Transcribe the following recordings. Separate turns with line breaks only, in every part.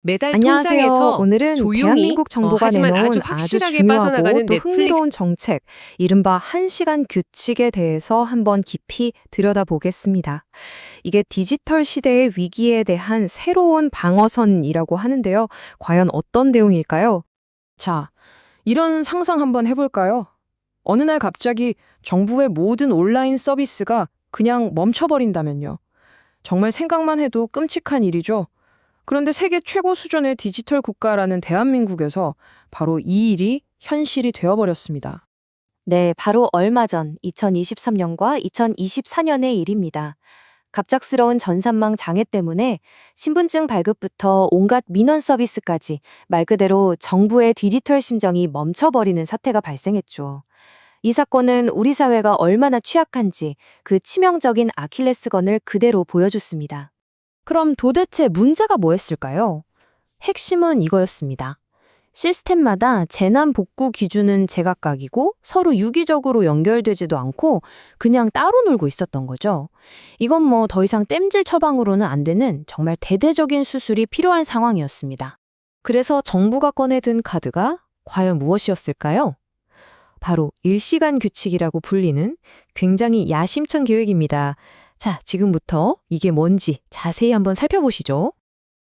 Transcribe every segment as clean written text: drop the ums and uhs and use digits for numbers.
매달
안녕하세요.
통장에서
오늘은
조용히
대한민국 정부가
하지만
내놓은
아주
아주
확실하게
중요하고
빠져나가는
또
넷플릭스
흥미로운 정책, 이른바 1시간 규칙에 대해서 한번 깊이 들여다보겠습니다. 이게 디지털 시대의 위기에 대한 새로운 방어선이라고 하는데요. 과연 어떤 내용일까요?
자, 이런 상상 한번 해볼까요? 어느 날 갑자기 정부의 모든 온라인 서비스가 그냥 멈춰버린다면요. 정말 생각만 해도 끔찍한 일이죠. 그런데 세계 최고 수준의 디지털 국가라는 대한민국에서 바로 이 일이 현실이 되어버렸습니다.
네, 바로 얼마 전 2023년과 2024년의 일입니다. 갑작스러운 전산망 장애 때문에 신분증 발급부터 온갖 민원 서비스까지 말 그대로 정부의 디지털 심정이 멈춰버리는 사태가 발생했죠. 이 사건은 우리 사회가 얼마나 취약한지 그 치명적인 아킬레스건을 그대로 보여줬습니다.
그럼 도대체 문제가 뭐였을까요? 핵심은 이거였습니다. 시스템마다 재난 복구 기준은 제각각이고 서로 유기적으로 연결되지도 않고 그냥 따로 놀고 있었던 거죠. 이건 뭐 더 이상 땜질 처방으로는 안 되는 정말 대대적인 수술이 필요한 상황이었습니다.
그래서 정부가 꺼내든 카드가 과연 무엇이었을까요? 바로 일시간 규칙이라고 불리는 굉장히 야심찬 계획입니다. 자, 지금부터 이게 뭔지 자세히 한번 살펴보시죠.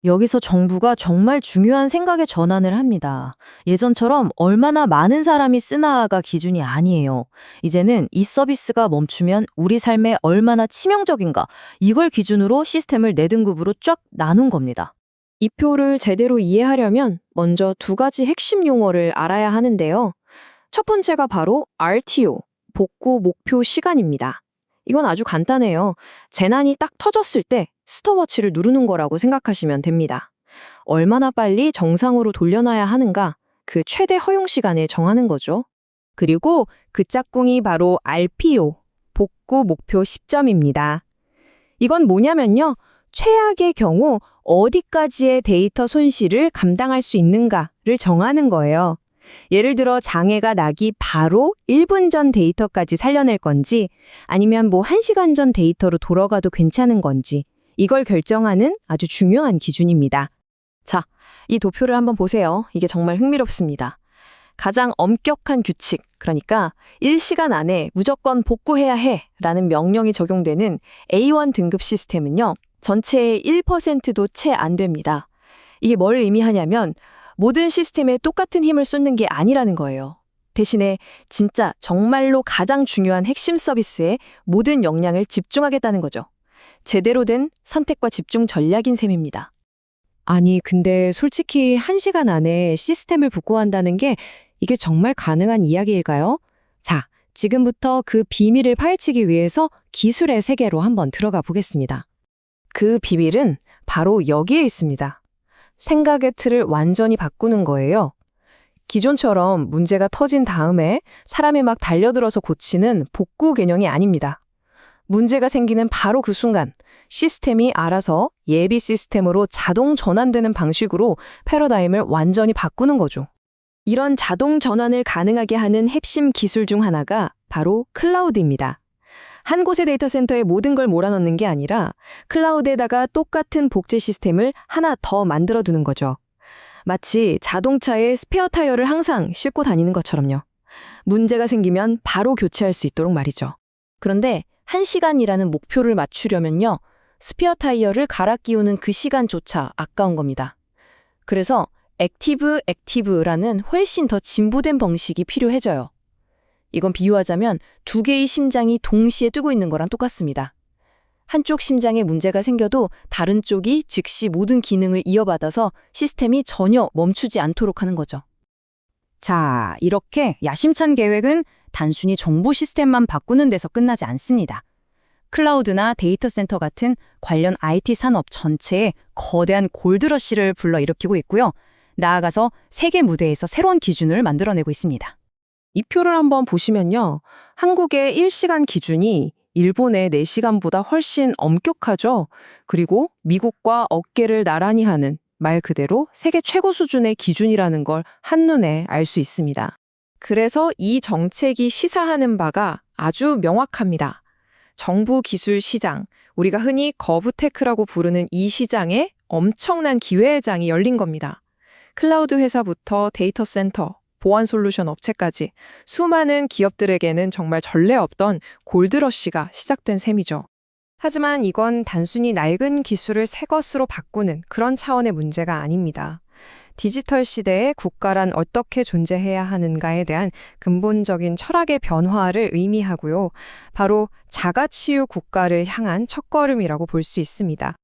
여기서 정부가 정말 중요한 생각의 전환을 합니다. 예전처럼 얼마나 많은 사람이 쓰나가 기준이 아니에요. 이제는 이 서비스가 멈추면 우리 삶에 얼마나 치명적인가, 이걸 기준으로 시스템을 4등급으로 쫙 나눈 겁니다.
이 표를 제대로 이해하려면 먼저 두 가지 핵심 용어를 알아야 하는데요. 첫 번째가 바로 RTO, 복구 목표 시간입니다. 이건 아주 간단해요. 재난이 딱 터졌을 때 스톱워치를 누르는 거라고 생각하시면 됩니다. 얼마나 빨리 정상으로 돌려놔야 하는가, 그 최대 허용 시간을 정하는 거죠. 그리고 그 짝꿍이 바로 RPO, 복구 목표 시점입니다. 이건 뭐냐면요. 최악의 경우 어디까지의 데이터 손실을 감당할 수 있는가를 정하는 거예요. 예를 들어 장애가 나기 바로 1분 전 데이터까지 살려낼 건지 아니면 1시간 전 데이터로 돌아가도 괜찮은 건지 이걸 결정하는 아주 중요한 기준입니다. 자, 이 도표를 한번 보세요. 이게 정말 흥미롭습니다. 가장 엄격한 규칙, 그러니까 1시간 안에 무조건 복구해야 해 라는 명령이 적용되는 A1 등급 시스템은요. 전체의 1%도 채 안 됩니다. 이게 뭘 의미하냐면 모든 시스템에 똑같은 힘을 쏟는 게 아니라는 거예요. 대신에 진짜 정말로 가장 중요한 핵심 서비스에 모든 역량을 집중하겠다는 거죠. 제대로 된 선택과 집중 전략인 셈입니다. 아니, 근데 솔직히 1시간 안에 시스템을 복구한다는 게 이게 정말 가능한 이야기일까요? 자, 지금부터 그 비밀을 파헤치기 위해서 기술의 세계로 한번 들어가 보겠습니다. 그 비밀은 바로 여기에 있습니다. 생각의 틀을 완전히 바꾸는 거예요. 기존처럼 문제가 터진 다음에 사람이 막 달려들어서 고치는 복구 개념이 아닙니다. 문제가 생기는 바로 그 순간 시스템이 알아서 예비 시스템으로 자동 전환되는 방식으로 패러다임을 완전히 바꾸는 거죠. 이런 자동 전환을 가능하게 하는 핵심 기술 중 하나가 바로 클라우드입니다. 한 곳의 데이터 센터에 모든 걸 몰아넣는 게 아니라 클라우드에다가 똑같은 복제 시스템을 하나 더 만들어 두는 거죠. 마치 자동차에 스페어 타이어를 항상 싣고 다니는 것처럼요. 문제가 생기면 바로 교체할 수 있도록 말이죠. 그런데 1시간이라는 목표를 맞추려면요. 스페어 타이어를 갈아 끼우는 그 시간조차 아까운 겁니다. 그래서 액티브라는 훨씬 더 진보된 방식이 필요해져요. 이건 비유하자면 두 개의 심장이 동시에 뛰고 있는 거랑 똑같습니다. 한쪽 심장에 문제가 생겨도 다른 쪽이 즉시 모든 기능을 이어받아서 시스템이 전혀 멈추지 않도록 하는 거죠.
자, 이렇게 야심찬 계획은 단순히 정보 시스템만 바꾸는 데서 끝나지 않습니다. 클라우드나 데이터 센터 같은 관련 IT 산업 전체에 거대한 골드러시를 불러일으키고 있고요. 나아가서 세계 무대에서 새로운 기준을 만들어내고 있습니다.
이 표를 한번 보시면요. 한국의 1시간 기준이 일본의 4시간보다 훨씬 엄격하죠. 그리고 미국과 어깨를 나란히 하는 말 그대로 세계 최고 수준의 기준이라는 걸 한눈에 알 수 있습니다. 그래서 이 정책이 시사하는 바가 아주 명확합니다. 정부 기술 시장, 우리가 흔히 거브테크라고 부르는 이 시장에 엄청난 기회의 장이 열린 겁니다. 클라우드 회사부터 데이터 센터, 보안 솔루션 업체까지 수많은 기업들에게는 정말 전례 없던 골드러시가 시작된 셈이죠.
하지만 이건 단순히 낡은 기술을 새 것으로 바꾸는 그런 차원의 문제가 아닙니다. 디지털 시대에 국가란 어떻게 존재해야 하는가에 대한 근본적인 철학의 변화를 의미하고요. 바로 자가치유 국가를 향한 첫걸음이라고 볼 수 있습니다.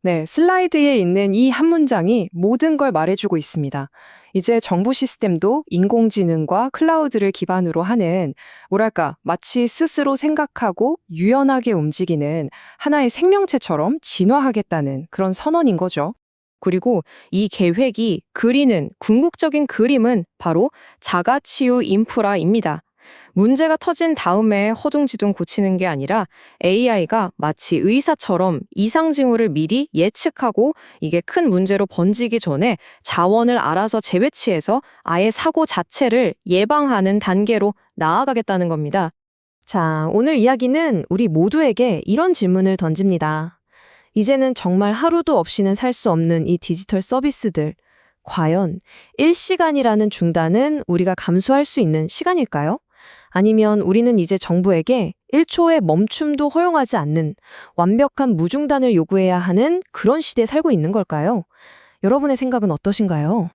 네, 슬라이드에 있는 이 한 문장이 모든 걸 말해주고 있습니다. 이제 정부 시스템도 인공지능과 클라우드를 기반으로 하는, 마치 스스로 생각하고 유연하게 움직이는 하나의 생명체처럼 진화하겠다는 그런 선언인 거죠. 그리고 이 계획이 그리는 궁극적인 그림은 바로 자가치유 인프라입니다. 문제가 터진 다음에 허둥지둥 고치는 게 아니라 AI가 마치 의사처럼 이상 징후를 미리 예측하고 이게 큰 문제로 번지기 전에 자원을 알아서 재배치해서 아예 사고 자체를 예방하는 단계로 나아가겠다는 겁니다.
자, 오늘 이야기는 우리 모두에게 이런 질문을 던집니다. 이제는 정말 하루도 없이는 살 수 없는 이 디지털 서비스들, 과연 1시간이라는 중단은 우리가 감수할 수 있는 시간일까요? 아니면 우리는 이제 정부에게 1초의 멈춤도 허용하지 않는 완벽한 무중단을 요구해야 하는 그런 시대에 살고 있는 걸까요? 여러분의 생각은 어떠신가요?